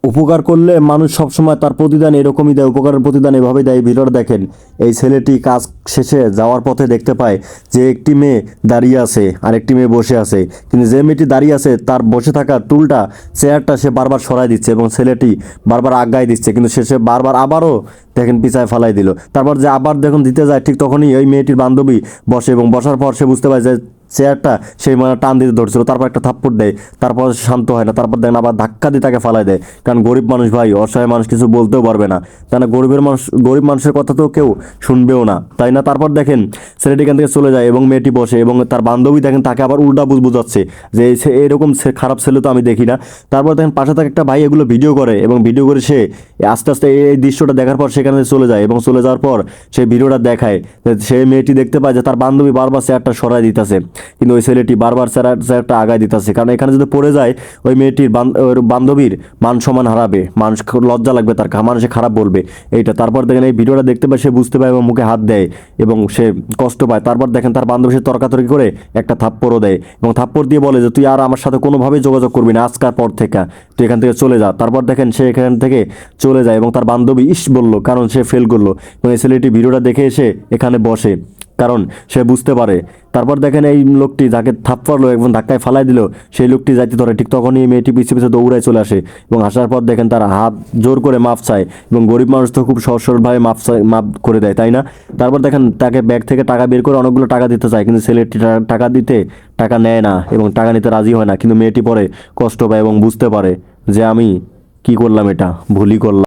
উপকার করলে মানুষ সবসময় তার প্রতিদান এরকমই দেয়, উপকারের প্রতিদান এভাবেই দেয়। ভিডিওটা দেখেন, এই ছেলেটি কাজ শেষে যাওয়ার পথে দেখতে পায় যে একটি মেয়ে দাঁড়িয়ে আছে আর একটি মেয়ে বসে আছে, কিন্তু যে মেয়েটি দাঁড়িয়ে আছে তার বসে থাকা টুলটা, চেয়ারটা সে বারবার সরাই দিচ্ছে এবং ছেলেটি বারবার আগায় দিচ্ছে, কিন্তু সে বারবার আবারও দেখেন পিছায় ফালাই দিল। তারপর যে আবার দেখুন দিতে যায়, ঠিক তখনই ওই মেয়েটির বান্ধবী বসে এবং বসার পর সে বুঝতে পারে যে চেয়ারটা সেই মানে টান দিতে ধরছিল, তারপর একটা থাপ্পড় দেয়। তারপর সে শান্ত হয় না, তারপর দেখেন আবার ধাক্কা দিয়ে তাকে ফালাই দেয়। কারণ গরিব মানুষ ভাই, অসহায় মানুষ কিছু বলতেও পারবে না, তাই না? গরিব মানুষের কথা তো কেউ শুনবেও না, তাই না? তারপর দেখেন ছেলেটি এখান থেকে চলে যায় এবং মেয়েটি বসে এবং তার বান্ধবী দেখেন তাকে আবার উল্টা বুঝাচ্ছে যে এরকম খারাপ ছেলে তো আমি দেখি না। তারপর দেখেন পাশে থাকে একটা ভাই এগুলো ভিডিও করে এবং ভিডিও করে সে আস্তে আস্তে এই দৃশ্যটা দেখার পর সেখানে চলে যায় এবং চলে যাওয়ার পর সেই ভিডিওটা দেখায় যে সেই মেয়েটি দেখতে পায় যে তার বান্ধবী বারবার চেয়ারটা সরাই দিতেছে, কিন্তু ওই ছেলেটি বারবার চেয়ারটা আগায় দিতেছে, কারণ এখানে যদি পড়ে যায় ওই মেয়েটির ওর বান্ধবীর মান সম্মান হারাবে, মানুষ লজ্জা লাগবে, তার মানুষে খারাপ বলবে এইটা। তারপর দেখেন এই ভিডিওটা দেখতে পায়, সে বুঝতে পায় এবং মুখে হাত দেয় এবং সে কষ্ট পায়। তারপর দেখেন তার বান্ধবী সে তর্কাতর্কি করে একটা থাপ্পড়ও দেয় এবং থাপ্পড় দিয়ে বলে যে তুই আর আমার সাথে কোনোভাবেই যোগাযোগ করবি না, আজকার পর থেকে তুই এখান থেকে চলে যা। তারপর দেখেন সে এখান থেকে চলে যায় এবং তার বান্ধবী ইস বলল, কারণ সে ফেল করলো এবং এই ছেলেটি ভিডিওটা দেখে এসে এখানে বসে, কারণ সে বুঝতে পারে। তারপর দেখেন এই লোকটি যাকে থাপ্পড়লো এবং ধাক্কায় ফালাই দিল, সেই লোকটি যাইতে ধরে, ঠিক তখনই এই মেয়েটি পিছিয়ে পিছিয়ে দৌড়ায় চলে আসে এবং আসার পর দেখেন তার হাত জোর করে মাপ চায় এবং গরিব মানুষ তো খুব সহজ সরলভাবে মাপ করে দেয়, তাই না? তারপর দেখেন তাকে ব্যাগ থেকে টাকা বের করে অনেকগুলো টাকা দিতে চায়, কিন্তু ছেলেটি টাকা নেয় না এবং টাকা নিতে রাজি হয় না, কিন্তু মেয়েটি পরে কষ্ট পায় এবং বুঝতে পারে যে আমি কি করলাম, এটা ভুলই করলাম।